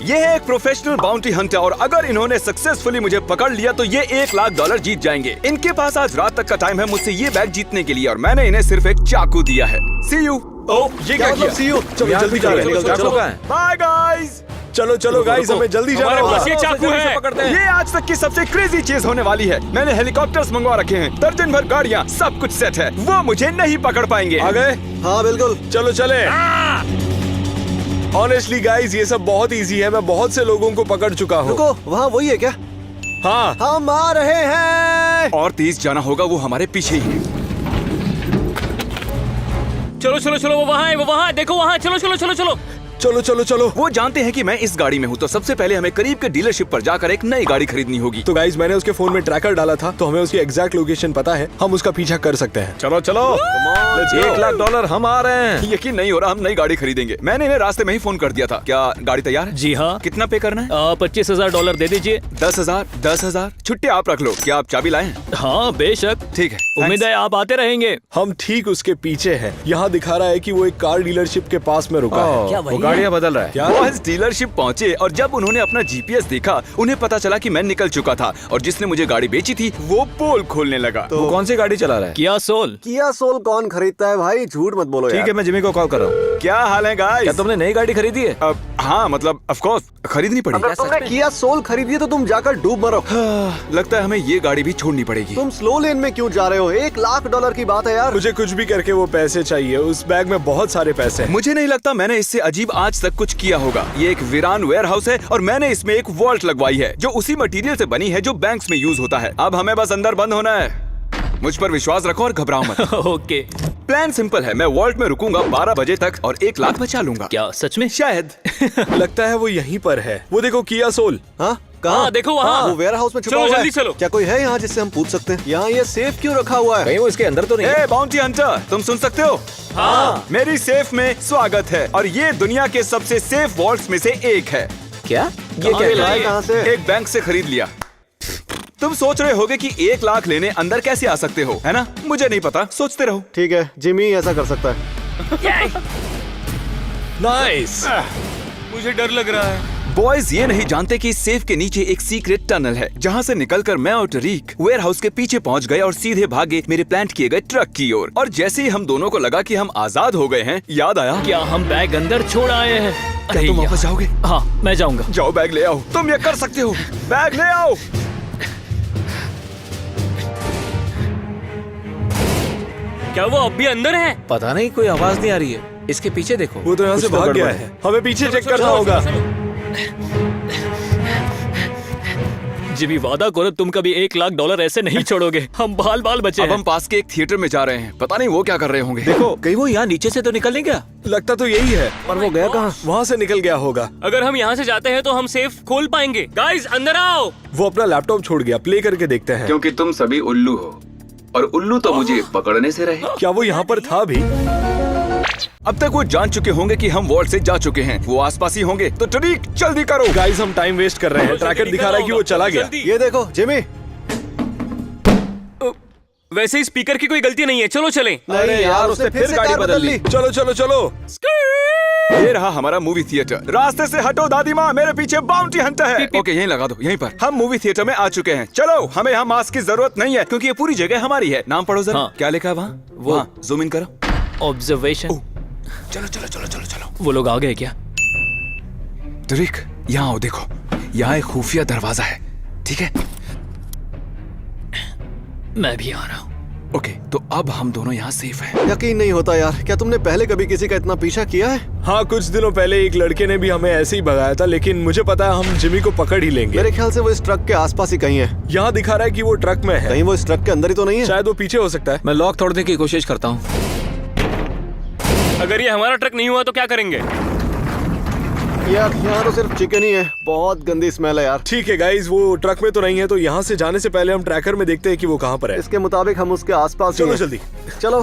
ये है एक प्रोफेशनल बाउंटी हंटर और अगर इन्होंने सक्सेसफुली मुझे पकड़ लिया तो ये $1,00,000 जीत जाएंगे। इनके पास आज रात तक का टाइम है मुझसे ये बैग जीतने के लिए और मैंने इन्हें सिर्फ एक चाकू दिया है। See you। ये क्या किया? सी यू। चलो जल्दी जा रहे हैं। चलो Bye guys। चलो गाइस, हमें जल्दी जाना होगा। ये चाकू है। पकड़ते हैं। ये आज तक की सबसे क्रेजी चीज होने वाली है। मैंने हेलीकॉप्टर्स मंगवा रखे हैं, दर्जन भर गाड़ियाँ, सब कुछ सेट है। वो मुझे नहीं पकड़ पाएंगे। आ गए? हाँ बिल्कुल। चलो चले। ऑनेस्टली गाइस, ये सब बहुत इजी है। मैं बहुत से लोगों को पकड़ चुका हूँ। रुको, वहाँ वही है क्या? हाँ, हम आ रहे हैं। और तेज जाना होगा, वो हमारे पीछे ही है। चलो चलो चलो, वो वहाँ है, वो वहाँ है, देखो वहाँ। चलो चलो चलो चलो। चलो। वो जानते हैं कि मैं इस गाड़ी में हूँ, तो सबसे पहले हमें करीब के डीलरशिप पर जाकर एक नई गाड़ी खरीदनी होगी। तो गाइस, मैंने उसके फोन में ट्रैकर डाला था, तो हमें उसकी एग्जैक्ट लोकेशन पता है। हम उसका पीछा कर सकते हैं। चलो $1,00,000 हम आ रहे हैं। यकीन नहीं हो रहा, हम नई गाड़ी खरीदेंगे। मैंने इन्हें रास्ते में ही फोन कर दिया था। क्या गाड़ी तैयार है? जी हाँ। कितना पे करना है? $25,000 दे दीजिए। 10,000। छुट्टी आप रख लो। क्या आप चाबी लाए हैं? हाँ बेशक। ठीक है, उम्मीद है आप आते रहेंगे। हम ठीक उसके पीछे हैं। यहाँ दिखा रहा है कि वो एक कार डीलरशिप के पास में रुका है। क्या वो वही गाड़ियाँ बदल रहा है। क्या? वो इस डीलरशिप पहुंचे और जब उन्होंने अपना जीपीएस देखा, उन्हें पता चला कि मैं निकल चुका था और जिसने मुझे गाड़ी बेची थी वो पोल खोलने लगा। वो कौन सी गाड़ी चला रहा है? किया सोल। किया सोल कौन खरीदता है भाई? झूठ मत बोलो ठीक यार। है, मैं जिमी को कॉल कर रहा हूँ। क्या हाल है गाइस? क्या तुमने नई गाड़ी खरीदी है? हाँ, मतलब ऑफ कोर्स खरीदनी पड़ेगी। अगर तुमने किया सोल खरीदी है तो तुम जाकर डूब मरो। लगता है हमें ये गाड़ी भी छोड़नी पड़ेगी। तुम स्लो लेन में क्यों जा रहे हो? $1,00,000 की बात है यार। मुझे कुछ भी करके वो पैसे चाहिए। उस बैग में बहुत सारे पैसे हैं। मुझे नहीं लगता मैंने इससे अजीब आज तक कुछ किया होगा। ये एक वीरान वेयर हाउस है और मैंने इसमें एक वॉल्ट लगवाई है जो उसी मटेरियल से बनी है जो बैंक्स में यूज होता है। अब हमें बस अंदर बंद होना है। मुझ पर विश्वास रखो और घबराओ मत। ओके। प्लान सिंपल है, मैं वॉल्ट में रुकूंगा 12 बजे तक और $1,00,000 बचा लूंगा। क्या सच में? शायद। लगता है वो यहीं पर है। वो देखो, किया सोल। हाँ कहाँ? हाँ देखो वहाँ। वो वेयर हाउस में छुपा चलो हुआ है। जल्दी चलो। क्या कोई है यहाँ जिससे हम पूछ सकते हैं? यहाँ ये सेफ क्यों रखा हुआ है? कहीं वो इसके अंदर तो नहीं है? ए बाउंटी हंटर, तुम सुन सकते हो? हाँ। मेरी सेफ में स्वागत है और ये दुनिया के सबसे सेफ वॉल्ट्स में से एक है। क्या? ये क्या ये लाए कहाँ से? एक बैंक से खरीद लिया। तुम सोच रहे होगे कि $1,00,000 लेने अंदर कैसे आ सकते हो, है ना? मुझे नहीं पता, सोचते रहो। ठीक है, जिमी ऐसा कर सकता है। नाइस। मुझे डर लग रहा है। बॉयज ये नहीं जानते कि इस सेफ के नीचे एक सीक्रेट टनल है जहाँ से निकलकर मैं और टरीक वेयर हाउस के पीछे पहुँच गए और सीधे भागे मेरे प्लांट किए गए ट्रक की ओर। और जैसे ही हम दोनों को लगा कि हम आजाद हो गए हैं, याद आया क्या हम बैग अंदर छोड़ आए हैं? क्या तुम वापस जाओगे? हाँ मैं जाऊंगा। जाओ बैग ले आओ। तुम ये कर सकते हो, बैग ले आओ। क्या वो अब भी अंदर है? पता नहीं, कोई आवाज नहीं आ रही है। इसके पीछे देखो। वो तो यहाँ से कुछ भाग गया गड़बड़ है। हमें पीछे चेक करना होगा। जिमी वादा करो तुम कभी $1,00,000 ऐसे नहीं छोड़ोगे। हम बाल बाल बचे अब हैं। हम पास के एक थिएटर में जा रहे हैं, पता नहीं वो क्या कर रहे होंगे। देखो, कहीं वो यहाँ नीचे से तो निकल नहीं गया? लगता तो यही है। पर वो गया कहाँ? वहाँ से निकल गया होगा। अगर हम यहाँ से जाते हैं तो हम सेफ खोल पाएंगे। गाइस अंदर आओ। वो अपना लैपटॉप छोड़ गया। प्ले करके देखते हैं। क्योंकि तुम सभी उल्लू हो और उल्लू तो मुझे पकड़ने से रहे। क्या वो यहाँ पर था भी? अब तक वो जान चुके होंगे कि हम वॉल्ट से जा चुके हैं। वो आसपास ही होंगे, तो टरीक जल्दी करो। गाइस, हम टाइम वेस्ट कर रहे हैं। ट्रैकर दिखा रहा है कि वो चला गया। ये देखो जिमी। वैसे ही स्पीकर की कोई गलती नहीं है, चलो चलें। नहीं यार, उसने फिर से कार बदल ली। चलो। ये रहा हमारा मूवी थिएटर। रास्ते से हटो दादी माँ, मेरे पीछे बाउंटी हंटर है। ओके, यहीं लगा दो, यहीं पर। हम मूवी थिएटर में आ चुके हैं। चलो, हमें यहाँ मास्क की जरूरत नहीं है क्योंकि ये पूरी जगह हमारी है। नाम पढ़ो जरा। हाँ। क्या लिखा है वहाँ? वो जूम इन करो। ऑब्जर्वेशन। चलो। वो लोग आ गए क्या? टरीक, यहाँ आओ, देखो यहाँ एक खुफिया दरवाजा है। ठीक है, मैं भी आ रहा हूँ। ओके, तो अब हम दोनों यहाँ सेफ हैं। यकीन नहीं होता यार, क्या तुमने पहले कभी किसी का इतना पीछा किया है? हाँ, कुछ दिनों पहले एक लड़के ने भी हमें ऐसे ही भगाया था, लेकिन मुझे पता है हम जिमी को पकड़ ही लेंगे। मेरे ख्याल से वो इस ट्रक के आसपास ही कहीं है। यहाँ दिखा रहा है कि वो ट्रक में है। कहीं वो इस ट्रक के अंदर ही तो नहीं है? शायद वो पीछे हो सकता है। मैं लॉक तोड़ने की कोशिश करता हूँ। अगर ये हमारा ट्रक नहीं हुआ तो क्या करेंगे? यार यहाँ तो सिर्फ चिकन ही है। बहुत गंदी स्मेल है यार। ठीक है गाइस, वो ट्रक में तो नहीं है, तो यहाँ से जाने से पहले हम ट्रैकर में देखते हैं कि वो कहाँ पर है। इसके मुताबिक हम उसके आसपास ही चलो हैं। जल्दी। चलो,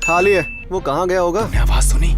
खाली है। वो कहाँ गया होगा? तुमने आवाज सुनी?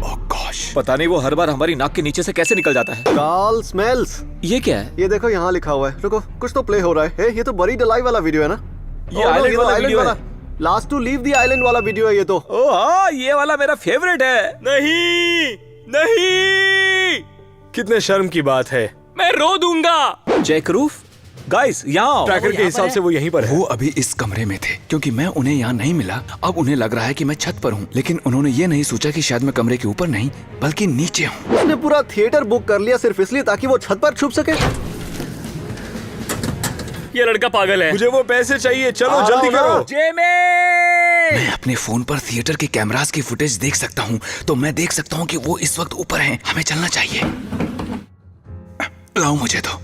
ओह गॉश, पता नहीं वो हर बार हमारी नाक के नीचे से कैसे निकल जाता है। Carl smells. ये क्या है? ये देखो यहाँ लिखा हुआ है। रुको, कुछ तो प्ले हो रहा है। ये तो बड़ी डलाई वाला वीडियो है ना? ये आइलैंड वाला वीडियो है। Last to leave the island वाला वीडियो है ये तो। ओह हाँ, ये वाला मेरा फेवरेट है। नहीं। कितने शर्म की बात है। मैं रो दूंगा। चेक रूफ गाइस यहाँ आओ। ट्रैकर के हिसाब से वो यहीं पर है। वो अभी इस कमरे में थे क्योंकि मैं उन्हें यहाँ नहीं मिला। अब उन्हें लग रहा है कि मैं छत पर हूँ, लेकिन उन्होंने ये नहीं सोचा कि शायद मैं कमरे के ऊपर नहीं बल्कि नीचे हूँ। उसने पूरा थिएटर बुक कर लिया सिर्फ इसलिए ताकि वो छत पर छुप सके। ये लड़का पागल है। मुझे वो पैसे चाहिए, चलो जल्दी करो। मैं अपने फोन पर थिएटर के कैमरास की फुटेज देख सकता हूँ, तो मैं देख सकता हूँ कि वो इस वक्त ऊपर हैं। हमें चलना चाहिए। लाओ मुझे तो।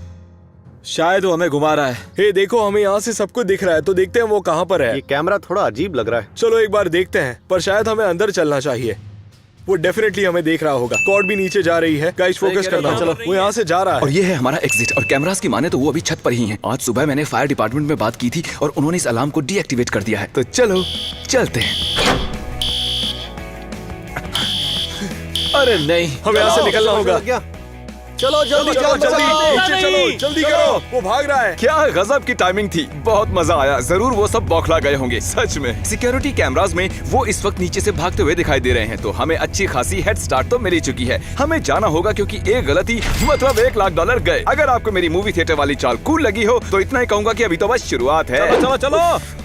शायद वो हमें घुमा रहा है। हे देखो, हमें यहाँ से सब कुछ दिख रहा है, तो देखते हैं वो कहाँ पर है। ये कैमरा थोड़ा अजीब लग रहा है। चलो एक बार देखते हैं, पर शायद हमें अंदर चलना चाहिए। वो डेफिनेटली हमें देख रहा होगा। कॉर्ड भी नीचे जा रही है। गाइस फोकस करना। चलो, वो यहाँ से जा रहा और है। ये है हमारा एग्जिट। और कैमरास की माने तो वो अभी छत पर ही हैं। आज सुबह मैंने फायर डिपार्टमेंट में बात की थी और उन्होंने इस अलार्म को डीएक्टिवेट कर दिया है। तो चलो चलते हैं। अरे नहीं, हमें यहाँ से निकलना होगा। क्या? चलो जल्दी चलो जल्दी जल्दी, चलो। नीचे चलो, जल्दी करो। वो भाग रहा है। क्या गजब की टाइमिंग थी। बहुत मजा आया। जरूर वो सब बौखला गए होंगे सच में। सिक्योरिटी कैमरास में वो इस वक्त नीचे से भागते हुए दिखाई दे रहे हैं, तो हमें अच्छी खासी हेड स्टार्ट तो मिल ही चुकी है। हमें जाना होगा क्योंकि एक गलती मतलब $1,00,000 गए। अगर आपको मेरी मूवी थिएटर वाली चाल कूल लगी हो तो इतना ही कहूंगा कि अभी तो बस शुरुआत है। चलो चलो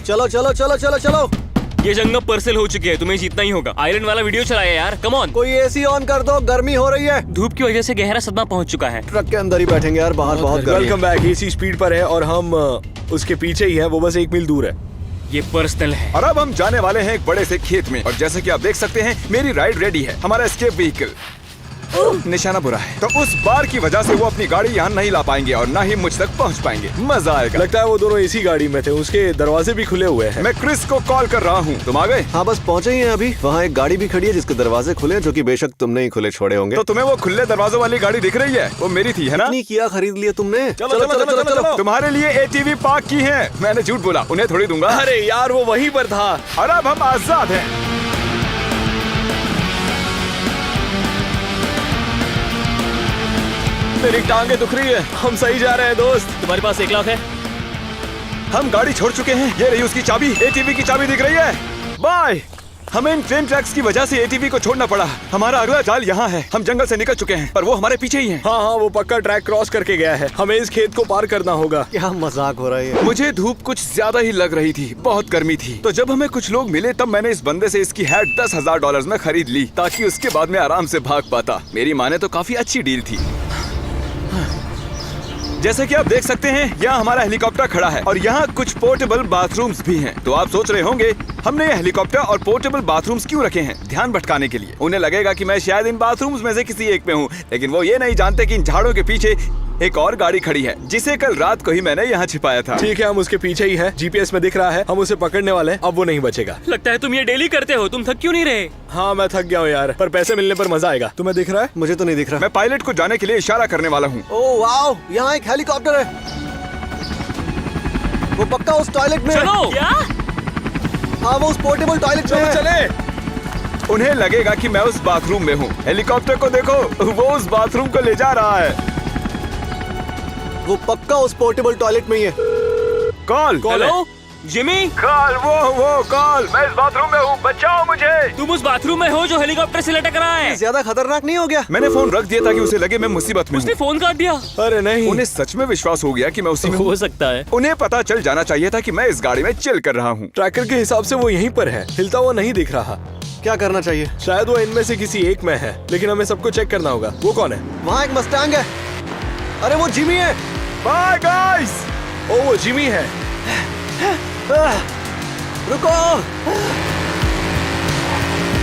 चलो चलो चलो चलो चलो। ये जंगल परसेल हो चुकी है, तुम्हें जीतना ही होगा। आयरन वाला वीडियो चलाया यार, कम ऑन। कोई एसी ऑन कर दो, गर्मी हो रही है। धूप की वजह से गहरा सदमा पहुंच चुका है। ट्रक के अंदर ही बैठेंगे यार, बाहर बहुत गर्मी है। Welcome back. एसी स्पीड पर है और हम उसके पीछे ही है। वो बस 1 मील दूर है। ये पर्सनल है। और अब हम जाने वाले हैं एक बड़े से खेत में। और जैसे कि आप देख सकते हैं मेरी राइड रेडी है। हमारा एस्केप व्हीकल निशाना बुरा है, तो उस बार की वजह से वो अपनी गाड़ी यहाँ नहीं ला पाएंगे और ना ही मुझ तक पहुँच पाएंगे। मजा आएगा। लगता है वो दोनों इसी गाड़ी में थे। उसके दरवाजे भी खुले हुए हैं। मैं क्रिस को कॉल कर रहा हूँ। तुम आ गए? हाँ बस पहुंचे ही हैं अभी। वहाँ एक गाड़ी भी खड़ी है जिसके दरवाजे खुले हैं, जो कि बेशक तुमने ही खुले छोड़े होंगे। तो तुम्हें वो खुले दरवाजों वाली गाड़ी दिख रही है? वो मेरी थी, है ना? नहीं किया, खरीद लिया तुमने। चलो, चलो, चलो, चलो, चलो। तुम्हारे लिए एटीवी पार्क की है। मैंने झूठ बोला, उन्हें थोड़ी दूंगा। अरे यार, वो वहीं पर था। और अब हम आजाद हैं। मेरी टांगे दुख रही है। हम सही जा रहे हैं दोस्त। तुम्हारे पास 1 लाख है? हम गाड़ी छोड़ चुके हैं। ये रही उसकी चाबी। एटीवी की चाबी दिख रही है। बाय। हमें इन ट्रेन ट्रैक्स की वजह से एटीवी को छोड़ना पड़ा। हमारा अगला जाल यहाँ है। हम जंगल से निकल चुके हैं, पर वो हमारे पीछे ही है। हाँ हाँ, वो पक्का ट्रैक क्रॉस करके गया है। हमें इस खेत को पार करना होगा। क्या मजाक हो रहा है। मुझे धूप कुछ ज्यादा ही लग रही थी। बहुत गर्मी थी। तो जब हमें कुछ लोग मिले तब मैंने इस बंदे से इसकी हैट $10,000 में खरीद ली, ताकि उसके बाद में आराम से भाग पाता। मेरी माने तो काफी अच्छी डील थी। जैसे कि आप देख सकते हैं यहाँ हमारा हेलीकॉप्टर खड़ा है और यहाँ कुछ पोर्टेबल बाथरूम्स भी हैं। तो आप सोच रहे होंगे हमने ये हेलीकॉप्टर और पोर्टेबल बाथरूम्स क्यों रखे हैं? ध्यान भटकाने के लिए। उन्हें लगेगा कि मैं शायद इन बाथरूम्स में से किसी एक में हूँ, लेकिन वो ये नहीं जानते कि इन झाड़ों के पीछे एक और गाड़ी खड़ी है जिसे कल रात को ही मैंने यहाँ छिपाया था। ठीक है, हम उसके पीछे ही हैं। जीपीएस में दिख रहा है। हम उसे पकड़ने वाले हैं। अब वो नहीं बचेगा। लगता है तुम ये डेली करते हो। तुम थक क्यों नहीं रहे? हाँ, मैं थक गया हूँ यार, पर पैसे मिलने पर मजा आएगा। तुम्हें दिख रहा है? मुझे तो नहीं दिख रहा। मैं पायलट को जाने के लिए इशारा करने वाला हूँ। ओह वाओ, यहाँ एक हेलीकॉप्टर है। वो पक्का उस टॉयलेट में है। चलो। क्या? हाँ, वो उस पोर्टेबल टॉयलेट में चलो है। चले। उन्हें लगेगा कि मैं उस बाथरूम में हूँ। हेलीकॉप्टर को देखो, वो उस बाथरूम को ले जा रहा है। वो पक्का उस पोर्टेबल टॉयलेट में ही है। कॉल। Hello Jimmy, call. वो कॉल। मैं इस बाथरूम में हूँ, बचाओ मुझे। तुम उस बाथरूम में हो जो हेलीकॉप्टर से लटक रहा है। ज्यादा खतरनाक नहीं हो गया? मैंने फोन रख दिया ताकि उसे लगे मैं मुसीबत में उसने हूँ। फोन काट दिया। अरे नहीं। उन्हें सच में विश्वास हो गया कि मैं उसी में हूँ। हो सकता है। उन्हें पता चल जाना चाहिए था कि मैं इस गाड़ी में चिल कर रहा हूँ। ट्रैकर के हिसाब से वो यहीं पर है। हिलता हुआ नहीं दिख रहा। क्या करना चाहिए? शायद वो इनमें से किसी एक में है, लेकिन हमें सबको चेक करना होगा। वो कौन है? वहाँ एक मस्टैंग है। अरे वो जिमी है। Bye guys. ओ, वो जिमी है। रुको।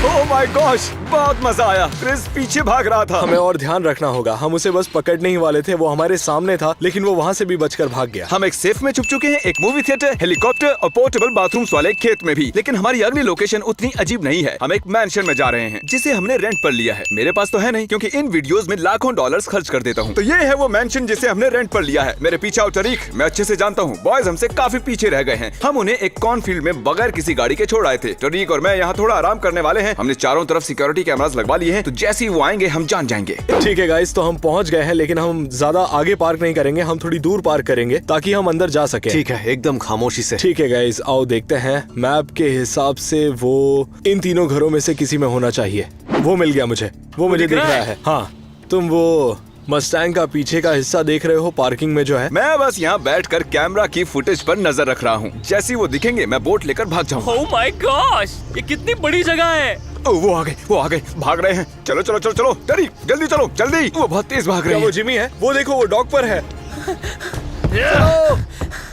ओह माय गॉश, बहुत मजा आया। क्रिस पीछे भाग रहा था। हमें और ध्यान रखना होगा। हम उसे बस पकड़ने ही वाले थे। वो हमारे सामने था, लेकिन वो वहाँ से भी बचकर भाग गया। हम एक सेफ में छुप चुके हैं, एक मूवी थिएटर, हेलीकॉप्टर और पोर्टेबल बाथरूम्स वाले खेत में भी। लेकिन हमारी अगली लोकेशन उतनी अजीब नहीं है। हम एक मैंशन में जा रहे हैं जिसे हमने रेंट पर लिया है। मेरे पास तो है नहीं, क्योंकि इन वीडियोस में लाखों डॉलर्स खर्च कर देता हूँ। तो ये है वो मैंशन जिसे हमने रेंट पर लिया है। मेरे पीछे आओ टरीक, मैं अच्छे से जानता हूँ बॉयज हमसे काफी पीछे रह गए हैं। हम उन्हें एक कॉर्नफील्ड में बगैर किसी गाड़ी के छोड़ आए थे। टरीक और मैं यहाँ थोड़ा आराम करने वाले हैं। हमने चारों तरफ सिक्योरिटी कैमरास लगवा लिए हैं, तो जैसे ही वो आएंगे हम जान जाएंगे। ठीक है गाइस, तो हम पहुंच गए हैं, लेकिन हम ज्यादा आगे पार्क नहीं करेंगे। हम थोड़ी दूर पार्क करेंगे ताकि हम अंदर जा सके। ठीक है, एकदम खामोशी से। ठीक है गाइस, आओ देखते हैं। मैप के हिसाब से वो इन तीनों घरों में से किसी में होना चाहिए। वो मिल गया मुझे। वो मुझे दिख रहा है। हाँ, तुम वो मस्टैंग का पीछे का हिस्सा देख रहे हो पार्किंग में जो है? मैं बस यहाँ बैठकर कैमरा की फुटेज पर नजर रख रहा हूँ। जैसे ही वो दिखेंगे मैं बोट लेकर भाग जाऊंगा। ओह माय गॉश, ये कितनी बड़ी जगह है। वो आ गए, भाग रहे हैं। चलो चलो चलो चलो, डरी जल्दी चलो जल्दी। वो बहुत तेज भाग क्या रहे वो हैं। जिमी है? वो देखो, वो डॉक पर है।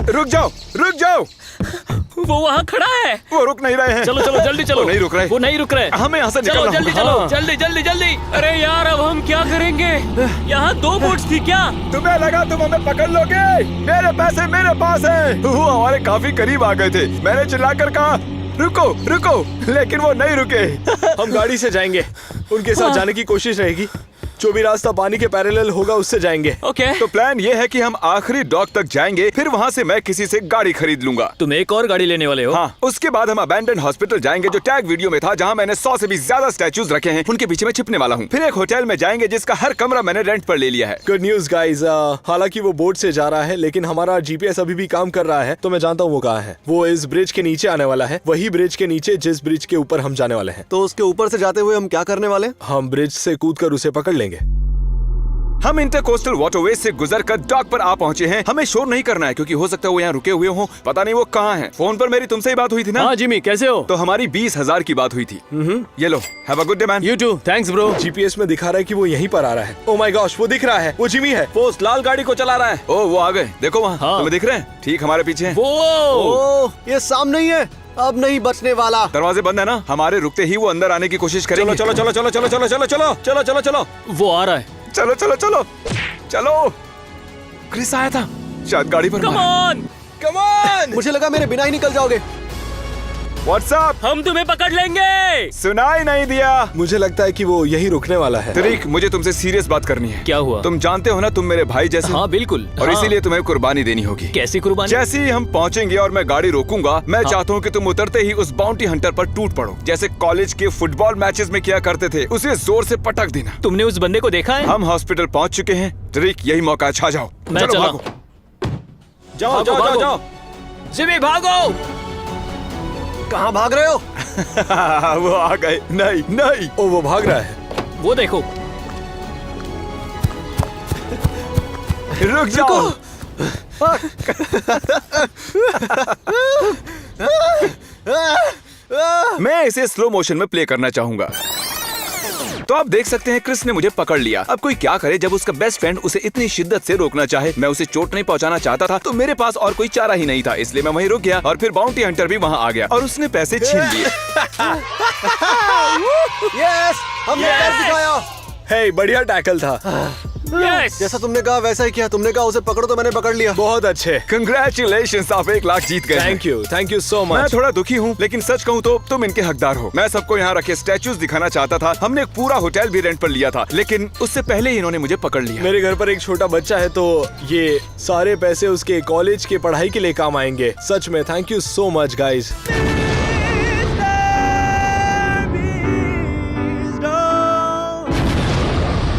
रुक जाओ। वो वहाँ खड़ा है। वो रुक नहीं रहे हैं। चलो चलो जल्दी चलो। वो नहीं रुक रहे। वो नहीं रुक रहे। हमें यहाँ से चलो निकलना जल्दी होगा। चलो, हाँ। जल्दी जल्दी जल्दी। अरे यार, अब हम क्या करेंगे? यहाँ 2 बोट्स थी क्या? तुम्हें लगा तुम हमें पकड़ लोगे? मेरे पैसे मेरे पास है। वो हमारे काफी करीब आ गए थे। मैंने चिल्लाकर कहा रुको, लेकिन वो नहीं रुके। हम गाड़ी से जाएंगे, उनके साथ जाने की कोशिश रहेगी। जो भी रास्ता पानी के पैरेलल होगा उससे जाएंगे। ओके। तो प्लान ये है कि हम आखिरी डॉक तक जाएंगे, फिर वहाँ से मैं किसी से गाड़ी खरीद लूंगा। तुम एक और गाड़ी लेने वाले हो? हाँ, उसके बाद हम अबैंडन हॉस्पिटल जाएंगे जो टैग वीडियो में था, जहाँ मैंने 100 से भी ज्यादा स्टैचूज रखे हैं। उनके पीछे मैं छिपने वाला हूँ। फिर एक होटल में जाएंगे जिसका हर कमरा मैंने रेंट पर ले लिया है। गुड न्यूज गाइस, हालांकि वो बोट से जा रहा है लेकिन हमारा जीपीएस अभी भी काम कर रहा है, तो मैं जानता हूँ वो कहाँ है। वो इस ब्रिज के नीचे आने वाला है, वही ब्रिज के नीचे जिस ब्रिज के ऊपर हम जाने वाले हैं। तो उसके ऊपर से जाते हुए हम क्या करने वाले हैं? हम ब्रिज से कूदकर उसे पकड़ लेंगे। हम इंटरकोस्टल वाटरवे से गुजरकर डॉक पर आ पहुंचे हैं। हमें शोर नहीं करना है क्योंकि हो सकता है वो यहाँ रुके हुए हों। पता नहीं वो कहाँ हैं। फोन पर मेरी तुमसे ही बात हुई थी ना? हाँ जिमी, कैसे हो? तो हमारी 20,000 की बात हुई थी। ये लो, have a good day man. You too, thanks bro. GPS में दिखा रहा है कि वो यहीं पर आ रहा है। ओह माय गॉश, वो दिख रहा है, वो जिमी है। वो उस लाल गाड़ी को चला रहा है। ओ वो आ गए, देखो वहाँ। हाँ। तुम्हें दिख रहे हैं? ठीक हमारे पीछे हैं। वो ओह, ये सामने ही है, अब नहीं बचने वाला। दरवाजे बंद है ना? हमारे रुकते ही वो अंदर आने की कोशिश करेंगे। चलो चलो चलो चलो चलो चलो चलो चलो चलो चलो। वो आ रहा है। चलो चलो चलो चलो। क्रिस आया था, शायद गाड़ी पर कम मारा। On, come on. मुझे लगा मेरे बिना ही निकल जाओगे। व्हाट्सअप, हम तुम्हें पकड़ लेंगे। सुनाई नहीं दिया। मुझे लगता है कि वो यहीं रुकने वाला है। तरीक, मुझे तुमसे सीरियस बात करनी है। क्या हुआ? तुम जानते हो ना, तुम मेरे भाई जैसे। हाँ बिल्कुल। और हाँ। इसीलिए तुम्हें कुर्बानी देनी होगी। कैसी कुर्बानी? जैसे ही हम पहुंचेंगे और मैं गाड़ी रोकूंगा, मैं चाहता हूँ कि तुम उतरते ही उस बाउंटी हंटर पर टूट पड़ो, जैसे कॉलेज के फुटबॉल मैचेस में किया करते थे। उसे जोर से पटक देना। तुमने उस बंदे को देखा है? हम हॉस्पिटल पहुंच चुके हैं। तरीक, यही मौका है, छा जाओ। मैं चलो चला। भागो। जाओ भागो, जाओ जाओ भागो। जाओ। जिमी भागो। कहाँ भाग रहे हो? वो आ गए। नहीं नहीं, ओ वो भाग रहा है। वो देखो। रुक जाओ। मैं इसे स्लो मोशन में प्ले करना चाहूंगा। तो आप देख सकते हैं क्रिस ने मुझे पकड़ लिया। अब कोई क्या करे जब उसका बेस्ट फ्रेंड उसे इतनी शिद्दत से रोकना चाहे। मैं उसे चोट नहीं पहुंचाना चाहता था, तो मेरे पास और कोई चारा ही नहीं था, इसलिए मैं वहीं रुक गया। और फिर बाउंटी हंटर भी वहां आ गया और उसने पैसे छीन लिए। यस, हमने कर दिखाया। हे, बढ़िया टैकल था। यस। जैसा तुमने कहा वैसा ही किया। तुमने कहा उसे पकड़ो तो मैंने पकड़ लिया। बहुत अच्छे। कंग्रेचुलेशन, आप 1 लाख जीत गए। थैंक यू सो मैं मच। थोड़ा दुखी हूँ, लेकिन सच कहूँ तो तुम इनके हकदार हो। मैं सबको यहाँ रखे स्टैचूज दिखाना चाहता था। हमने एक पूरा होटल भी रेंट पर लिया था, लेकिन उससे पहले ही इन्होंने मुझे पकड़ लिया। मेरे घर पर एक छोटा बच्चा है, तो ये सारे पैसे उसके कॉलेज के पढ़ाई के लिए काम आएंगे। सच में thank you so much guys.